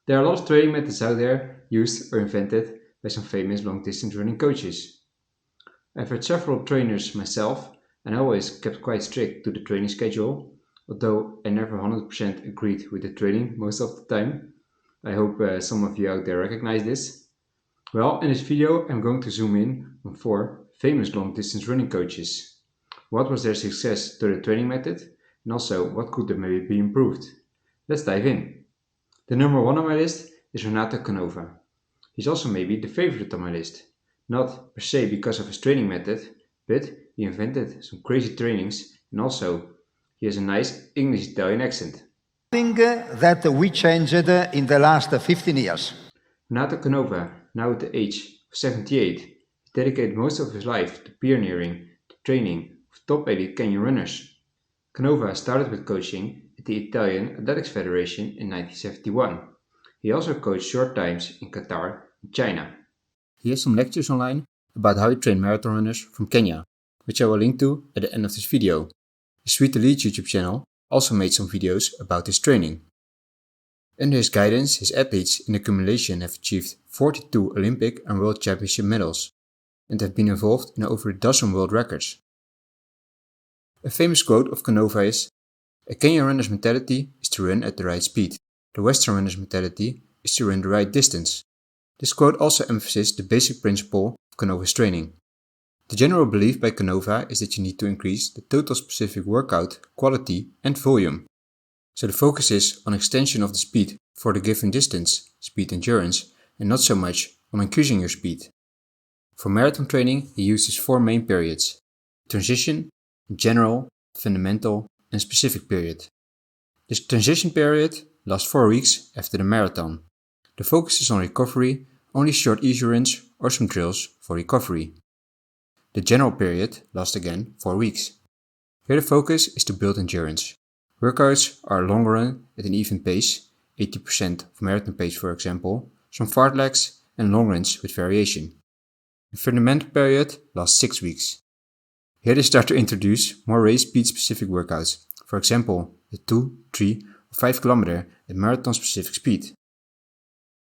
There are a lot of training methods out there used or invented by some famous long distance running coaches. I've had several trainers myself and I always kept quite strict to the training schedule, although I never 100% agreed with the training most of the time. I hope some of you out there recognize this. Well, in this video, I'm going to zoom in on four famous long distance running coaches. What was their success to the training method, and also what could maybe be improved? Let's dive in. The number one on my list is Renato Canova. He's also maybe the favorite on my list. Not per se because of his training method, but he invented some crazy trainings and also he has a nice English Italian accent. Thing that we changed in the last 15 years. Renato Canova, now at the age of 78, dedicated most of his life to pioneering the training of top elite Kenyan runners. Canova started with coaching at the Italian Athletics Federation in 1971. He also coached short times in Qatar and China. He has some lectures online about how he trained marathon runners from Kenya, which I will link to at the end of this video. His Sweet Elite YouTube channel also made some videos about his training. Under his guidance, his athletes in accumulation have achieved 42 Olympic and World Championship medals and have been involved in over a dozen world records. A famous quote of Canova is, "A Kenyan runner's mentality is to run at the right speed. The Western runner's mentality is to run the right distance." This quote also emphasizes the basic principle of Canova's training. The general belief by Canova is that you need to increase the total specific workout quality and volume. So the focus is on extension of the speed for the given distance, speed endurance, and not so much on increasing your speed. For marathon training, he uses four main periods: transition, general, fundamental, and specific period. This transition period lasts 4 weeks after the marathon. The focus is on recovery, only short easy runs or some drills for recovery. The general period lasts again 4 weeks. Here the focus is to build endurance. Workouts are a long run at an even pace, 80% of marathon pace for example, some fartlegs and long runs with variation. The fundamental period lasts 6 weeks. Here they start to introduce more race speed specific workouts, for example the 2, 3 or 5 km at marathon specific speed.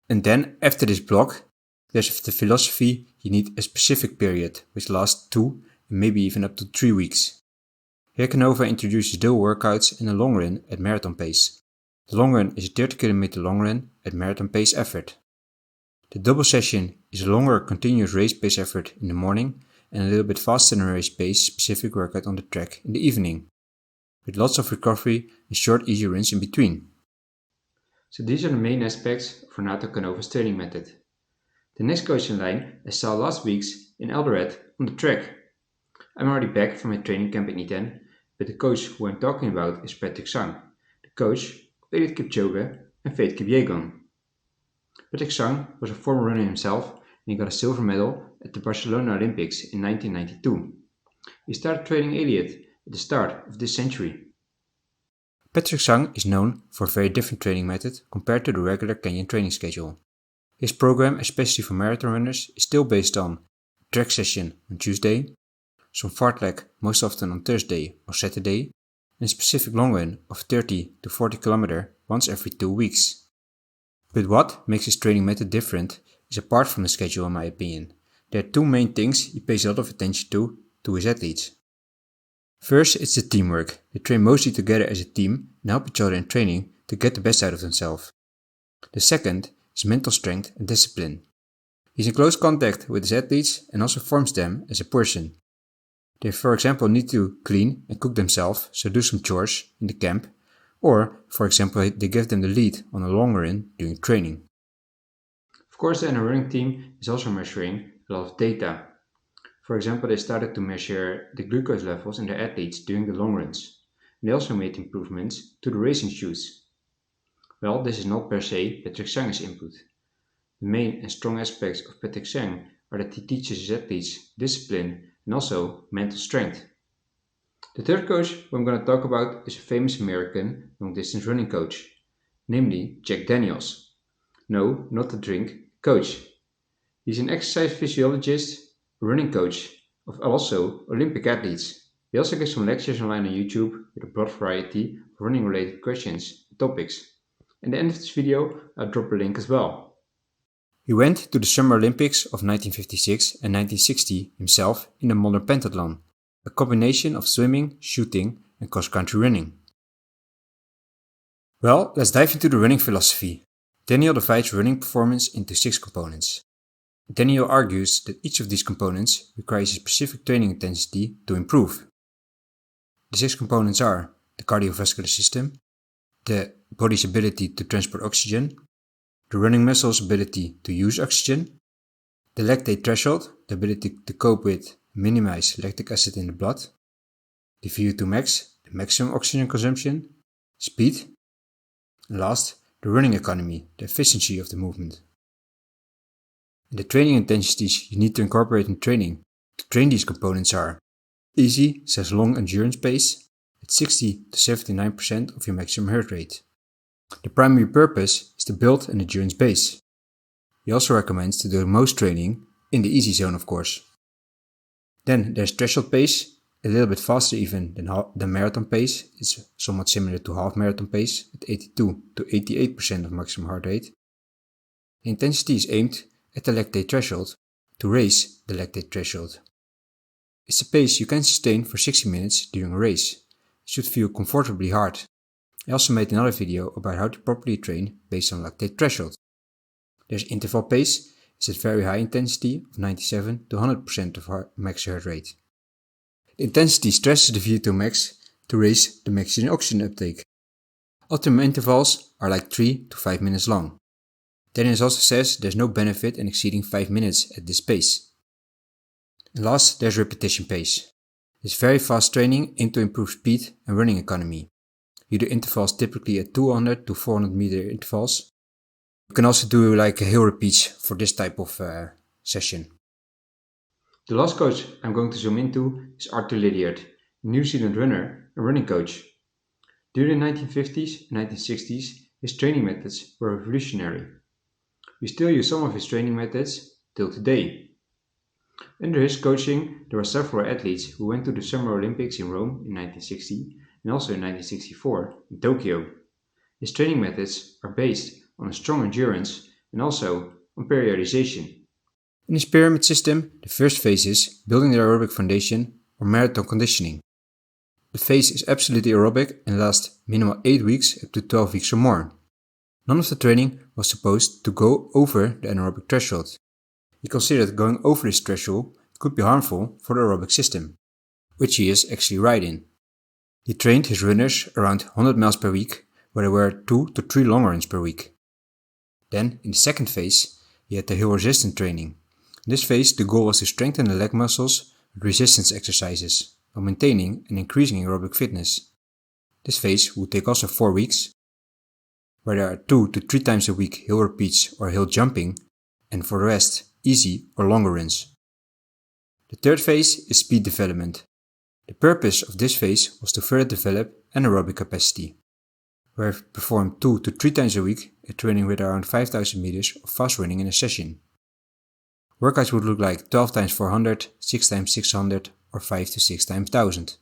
And then after this block, there's the philosophy you need a specific period which lasts 2 and maybe even up to 3 weeks. Here Canova introduces dual workouts and a long run at marathon pace. The long run is a 30 km long run at marathon pace effort. The double session is a longer continuous race pace effort in the morning and a little bit faster than race pace specific workout on the track in the evening, with lots of recovery and short easy runs in between. So these are the main aspects of Renato Canova's training method. The next coach in line I saw last week's in Eldoret on the track. I'm already back from my training camp in Iten, but the coach who I'm talking about is Patrick Sang, the coach of Eliud Kipchoge and Faith Kipyegon. Patrick Sang was a former runner himself and he got a silver medal at the Barcelona Olympics in 1992. He started training Eliud at the start of this century. Patrick Sang is known for a very different training method compared to the regular Kenyan training schedule. His program, especially for marathon runners, is still based on a track session on Tuesday, some fartlek most often on Thursday or Saturday, and a specific long run of 30 to 40 km once every 2 weeks. But what makes his training method different is apart from the schedule in my opinion. There are two main things he pays a lot of attention to his athletes. First, it's the teamwork. They train mostly together as a team and help each other in training to get the best out of themselves. The second is mental strength and discipline. He's in close contact with his athletes and also forms them as a person. They for example need to clean and cook themselves, so do some chores in the camp, or for example they give them the lead on a long run during training. Of course the running team is also measuring a lot of data. For example, they started to measure the glucose levels in their athletes during the long runs. And they also made improvements to the racing shoes. Well, this is not per se Patrick Sang's input. The main and strong aspects of Patrick Sang are that he teaches his athletes discipline and also mental strength. The third coach who I'm going to talk about is a famous American long-distance running coach, namely Jack Daniels. No, not the drink, coach. He's an exercise physiologist, a running coach of also Olympic athletes. He also gives some lectures online on YouTube with a broad variety of running related questions and topics. At the end of this video, I'll drop a link as well. He went to the Summer Olympics of 1956 and 1960 himself in the modern pentathlon, a combination of swimming, shooting and cross-country running. Well, let's dive into the running philosophy. Daniel divides running performance into 6 components. Daniel argues that each of these components requires a specific training intensity to improve. The 6 components are the cardiovascular system, the body's ability to transport oxygen, the running muscle's ability to use oxygen, the lactate threshold, the ability to cope with and minimize lactic acid in the blood, the VO2 max, the maximum oxygen consumption, speed, and last, the running economy, the efficiency of the movement. And the training intensities you need to incorporate in training to train these components are easy/long endurance pace at 60 to 79% of your maximum heart rate. The primary purpose is to build an endurance base. He also recommends to do most training in the easy zone, of course. Then there's threshold pace, a little bit faster even than marathon pace. It's somewhat similar to half marathon pace at 82 to 88% of maximum heart rate. The intensity is aimed at the lactate threshold to raise the lactate threshold. It's a pace you can sustain for 60 minutes during a race. It should feel comfortably hard. I also made another video about how to properly train based on lactate threshold. There's interval pace, it's at very high intensity of 97 to 100% of max heart rate. The intensity stresses the VO2 max to raise the maximum oxygen uptake. Optimum intervals are like 3 to 5 minutes long. Daniels also says there's no benefit in exceeding 5 minutes at this pace. And last, there's repetition pace. It's very fast training aimed to improve speed and running economy. You do intervals typically at 200 to 400 meter intervals. You can also do like hill repeats for this type of session. The last coach I'm going to zoom into is Arthur Lydiard, a New Zealand runner and running coach. During the 1950s and 1960s, his training methods were revolutionary. We still use some of his training methods till today. Under his coaching, there were several athletes who went to the Summer Olympics in Rome in 1960 and also in 1964 in Tokyo. His training methods are based on a strong endurance and also on periodization. In his pyramid system, the first phase is building the aerobic foundation or marathon conditioning. The phase is absolutely aerobic and lasts minimum 8 weeks up to 12 weeks or more. None of the training was supposed to go over the anaerobic threshold. He considered going over this threshold could be harmful for the aerobic system, which he is actually right in. He trained his runners around 100 miles per week, where there were 2 to 3 long runs per week. Then, in the second phase, he had the hill resistance training. In this phase, the goal was to strengthen the leg muscles with resistance exercises, while maintaining and increasing aerobic fitness. This phase would take also 4 weeks, where there are 2 to 3 times a week hill repeats or hill jumping, and for the rest, easy or longer runs. The third phase is speed development. The purpose of this phase was to further develop anaerobic capacity, where he performed 2 to 3 times a week at training with around 5,000 meters of fast running in a session. Workouts would look like 12 times 400, 6 times 600 or 5 to 6 times 1000.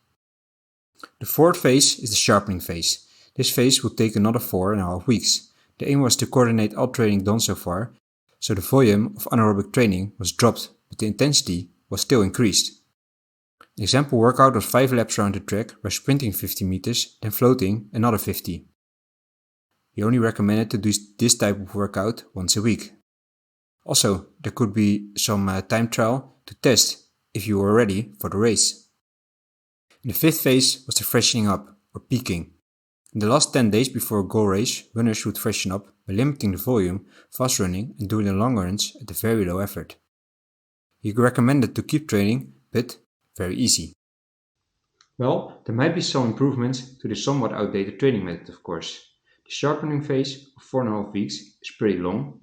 The fourth phase is the sharpening phase. This phase would take another 4.5 weeks. The aim was to coordinate all training done so far, so the volume of anaerobic training was dropped, but the intensity was still increased. An example workout was 5 laps around the track where sprinting 50 meters, then floating another 50. He only recommended to do this type of workout once a week. Also, there could be some time trial to test if you were ready for the race. And the fifth phase was the freshening up, or peaking. In the last 10 days before a goal race, runners would freshen up by limiting the volume, fast running and doing the long runs at a very low effort. He recommended to keep training, but very easy. Well, there might be some improvements to the somewhat outdated training method, of course. The sharpening phase of 4.5 weeks is pretty long,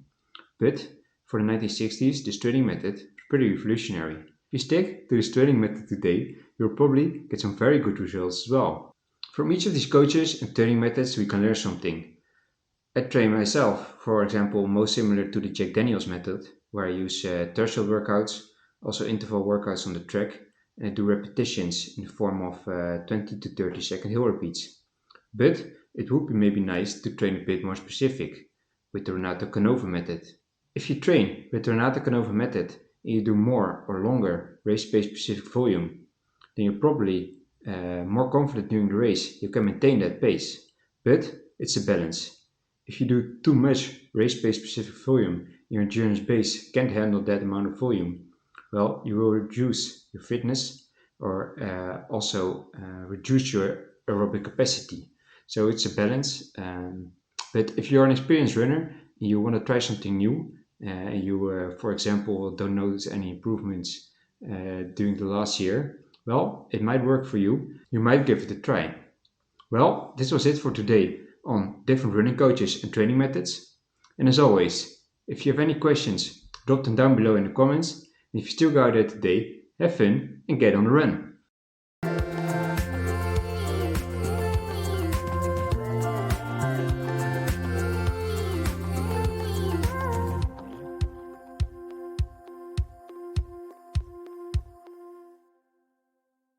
but for the 1960s, this training method was pretty revolutionary. If you stick to this training method today, you'll probably get some very good results as well. From each of these coaches and training methods, we can learn something. I train myself, for example, most similar to the Jack Daniels method, where I use threshold workouts, also interval workouts on the track, and I do repetitions in the form of 20 to 30 second hill repeats. But it would be maybe nice to train a bit more specific with the Renato Canova method. If you train with the Renato Canova method and you do more or longer race-pace specific volume, then you're probably more confident during the race you can maintain that pace. But it's a balance. If you do too much race-pace specific volume, your endurance base can't handle that amount of volume. Well, you will reduce your fitness or also reduce your aerobic capacity. So it's a balance. But if you're an experienced runner and you want to try something new, and you, for example, don't notice any improvements during the last year, well, it might work for you. You might give it a try. Well, this was it for today on different running coaches and training methods. And as always, if you have any questions, drop them down below in the comments. And if you still got it today, have fun and get on the run.